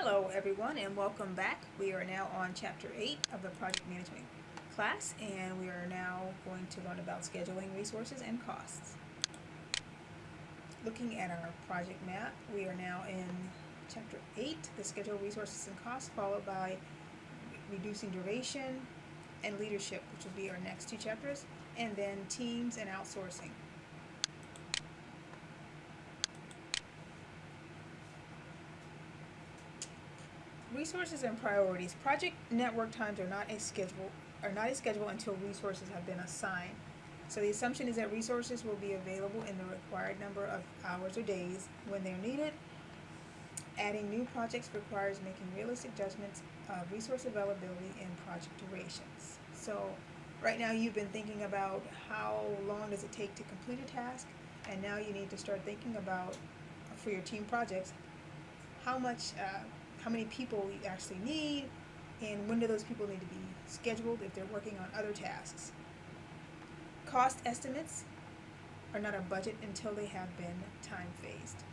Hello everyone and welcome back. We are now on chapter 8 of the project management class, and we are now going to learn about scheduling, resources, and costs. Looking at our project map, we are now in chapter 8, the schedule, resources, and costs, followed by reducing duration and leadership, which will be our next two chapters, and then teams and outsourcing. Resources and priorities. Project network times are not a schedule until resources have been assigned. So the assumption is that resources will be available in the required number of hours or days when they're needed. Adding new projects requires making realistic judgments of resource availability and project durations. So right now you've been thinking about how long does it take to complete a task, and now you need to start thinking about, for your team projects, how many people you actually need, and when do those people need to be scheduled if they're working on other tasks. Cost estimates are not a budget until they have been time phased.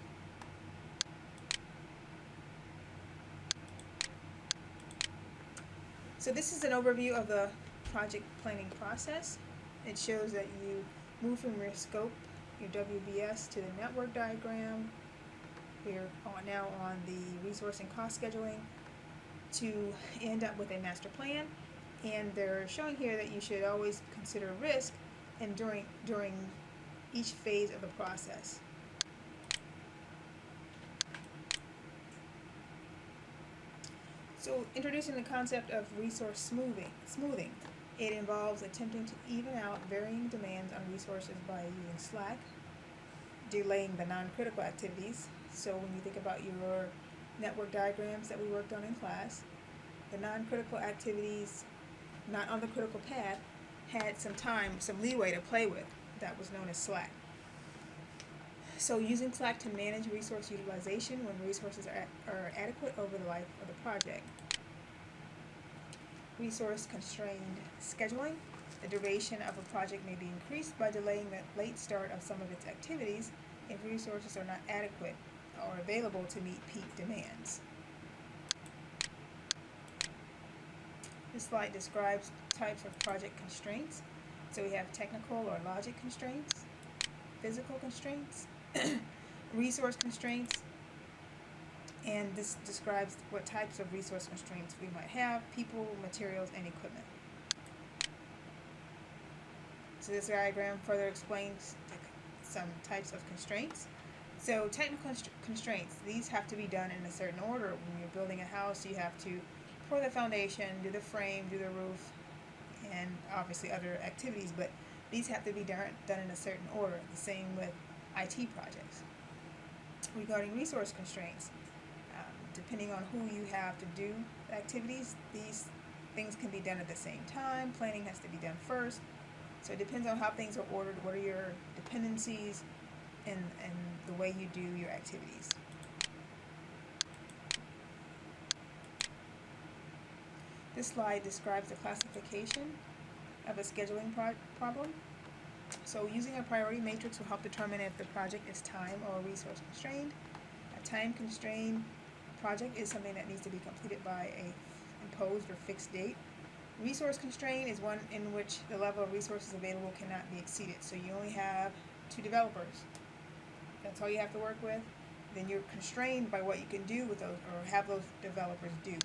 So this is an overview of the project planning process. It shows that you move from your scope, your WBS, to the network diagram. We're now on the resource and cost scheduling to end up with a master plan, and they're showing here that you should always consider risk and during each phase of the process. So introducing the concept of resource smoothing. It involves attempting to even out varying demands on resources by using slack, delaying the non-critical activities. So when you think about your network diagrams that we worked on in class, the non-critical activities not on the critical path had some leeway to play with. That was known as slack. So using slack to manage resource utilization when resources are adequate over the life of the project. Resource constrained scheduling. The duration of a project may be increased by delaying the late start of some of its activities if resources are not adequate or available to meet peak demands. This slide describes types of project constraints. So we have technical or logic constraints, physical constraints, resource constraints, and this describes what types of resource constraints we might have: people, materials, and equipment. So this diagram further explains some types of constraints. So technical constraints, these have to be done in a certain order. When you're building a house, you have to pour the foundation, do the frame, do the roof, and obviously other activities, but these have to be done in a certain order. The same with IT projects. Regarding resource constraints, depending on who you have to do the activities, these things can be done at the same time. Planning has to be done first. So it depends on how things are ordered, what are your dependencies, and the way you do your activities. This slide describes the classification of a scheduling problem. So using a priority matrix will help determine if the project is time or resource constrained. A time constrained project is something that needs to be completed by a imposed or fixed date. Resource constraint is one in which the level of resources available cannot be exceeded. So you only have 2 developers. That's all you have to work with. Then you're constrained by what you can do with those, or have those developers do.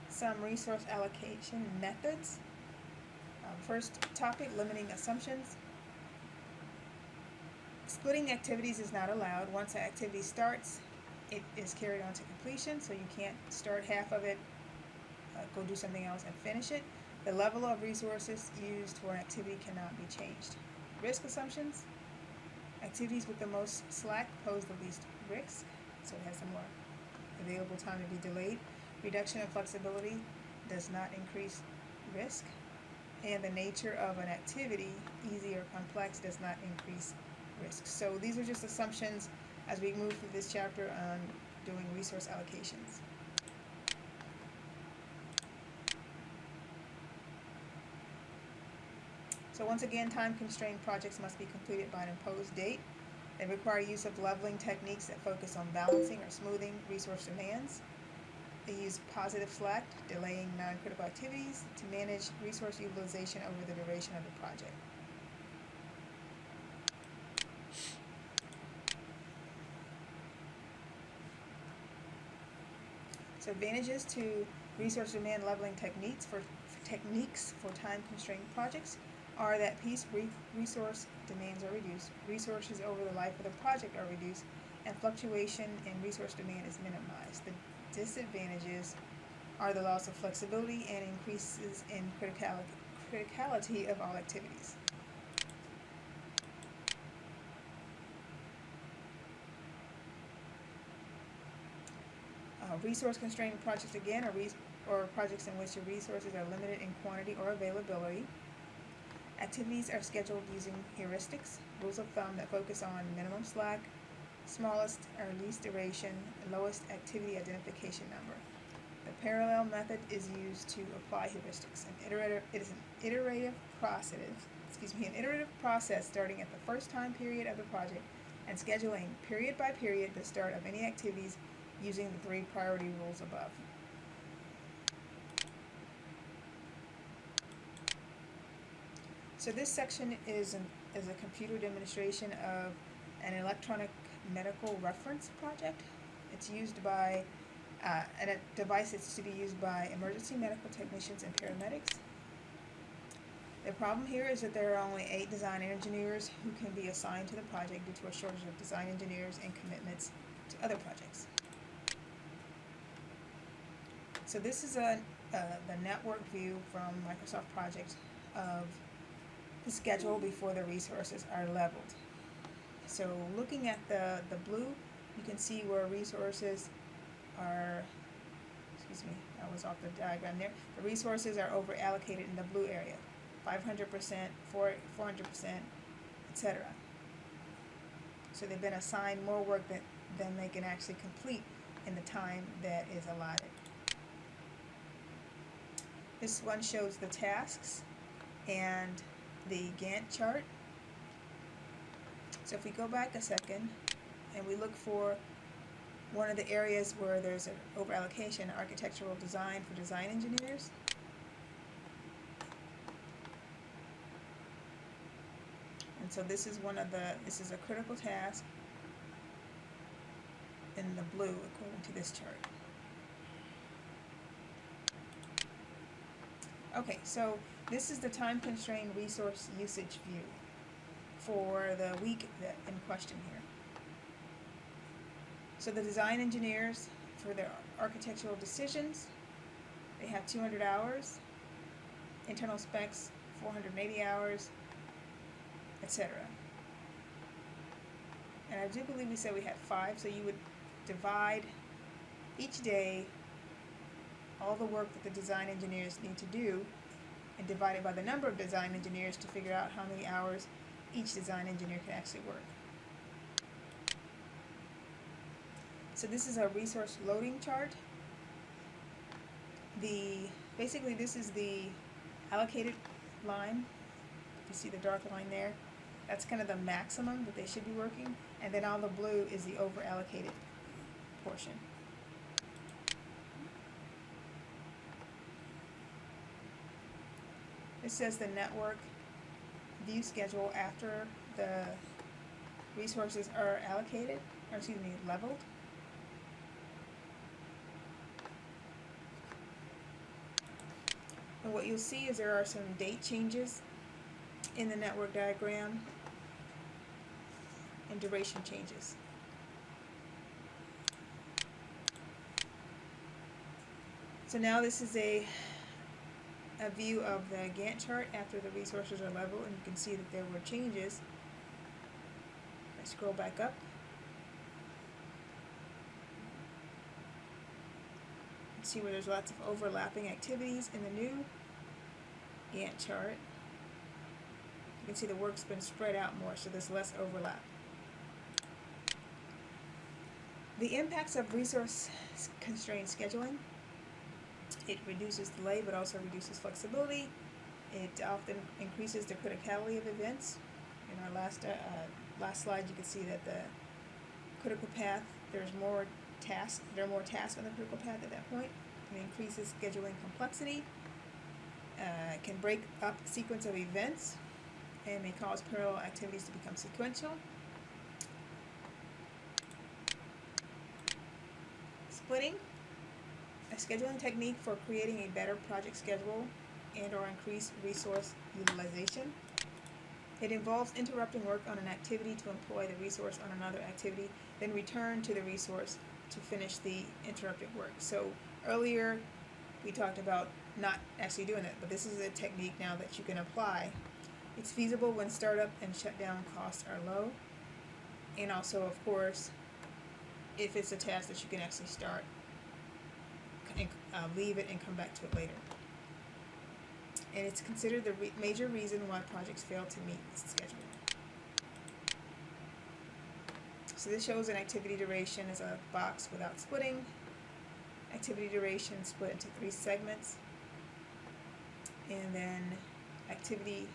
Some resource allocation methods. First topic, limiting assumptions. Splitting activities is not allowed. Once an activity starts, it is carried on to completion, so you can't start half of it, go do something else, and finish it. The level of resources used for an activity cannot be changed. Risk assumptions. Activities with the most slack pose the least risk, so it has the more available time to be delayed. Reduction of flexibility does not increase risk, and the nature of an activity, easy or complex, does not increase risk. So these are just assumptions as we move through this chapter on doing resource allocations. So once again, time-constrained projects must be completed by an imposed date. They require use of leveling techniques that focus on balancing or smoothing resource demands. They use positive slack, delaying non-critical activities, to manage resource utilization over the duration of the project. So advantages to resource demand leveling techniques for time-constrained projects are that resource demands are reduced, resources over the life of the project are reduced, and fluctuation in resource demand is minimized. The disadvantages are the loss of flexibility and increases in criticality of all activities. Resource-constrained projects again are projects in which the resources are limited in quantity or availability. Activities are scheduled using heuristics, rules of thumb that focus on minimum slack, smallest or least duration, lowest activity identification number. The parallel method is used to apply heuristics. It is an iterative process starting at the first time period of the project and scheduling period by period the start of any activities using the 3 priority rules above. So this section is a computer demonstration of an electronic medical reference project. It's used by a device that's to be used by emergency medical technicians and paramedics. The problem here is that there are only 8 design engineers who can be assigned to the project due to a shortage of design engineers and commitments to other projects. So this is the network view from Microsoft Project of the schedule before the resources are leveled. So looking at the blue, you can see where resources are, I was off the diagram there. The resources are over allocated in the blue area, 500%, 400%, etc. So they've been assigned more work than they can actually complete in the time that is allotted. This one shows the tasks and the Gantt chart. So if we go back a second and we look for one of the areas where there's an over-allocation, architectural design for design engineers. And so this is this is a critical task in the blue according to this chart. Okay, so this is the time-constrained resource usage view for the week in question here. So the design engineers, for their architectural decisions, they have 200 hours, internal specs 480 hours, etc. And I do believe we said we had 5, so you would divide each day all the work that the design engineers need to do and divide it by the number of design engineers to figure out how many hours each design engineer can actually work. So this is a resource loading chart. Basically this is the allocated line. If you see the dark line there, that's kind of the maximum that they should be working, and then all the blue is the over allocated portion. This says the network view schedule after the resources are allocated, or leveled. And what you'll see is there are some date changes in the network diagram and duration changes. So now this is a view of the Gantt chart after the resources are leveled, and you can see that there were changes. I scroll back up. You see where there's lots of overlapping activities in the new Gantt chart. You can see the work's been spread out more, so there's less overlap. The impacts of resource-constrained scheduling. It reduces delay, but also reduces flexibility. It often increases the criticality of events. In our last last slide, you can see that the critical path, there are more tasks on the critical path at that point. It increases scheduling complexity, can break up the sequence of events, and may cause parallel activities to become sequential. Splitting, a scheduling technique for creating a better project schedule and or increased resource utilization. It involves interrupting work on an activity to employ the resource on another activity, then return to the resource to finish the interrupted work. So earlier we talked about not actually doing it, but this is a technique now that you can apply. It's feasible when startup and shutdown costs are low, and also, of course, if it's a task that you can actually start and leave it and come back to it later. And it's considered the major reason why projects fail to meet the schedule. So this shows an activity duration as a box without splitting. Activity duration split into 3 segments. And then activity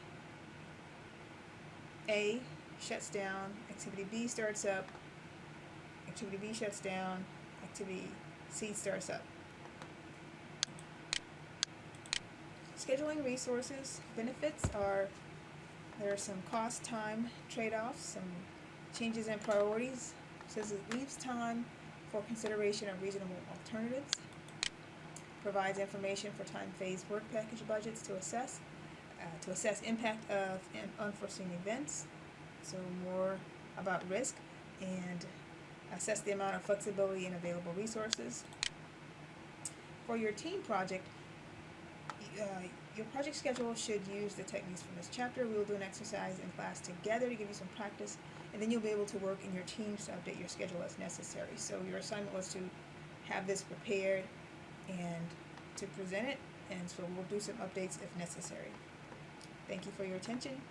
A shuts down, activity B starts up, activity B shuts down, activity C starts up. Scheduling resources benefits are, there are some cost-time trade-offs, some changes in priorities. It says it leaves time for consideration of reasonable alternatives. Provides information for time-phased work package budgets to assess impact of unforeseen events. So more about risk, and assess the amount of flexibility in available resources. For your team project, your project schedule should use the techniques from this chapter. We will do an exercise in class together to give you some practice, and then you'll be able to work in your teams to update your schedule as necessary. So your assignment was to have this prepared and to present it, and so we'll do some updates if necessary. Thank you for your attention.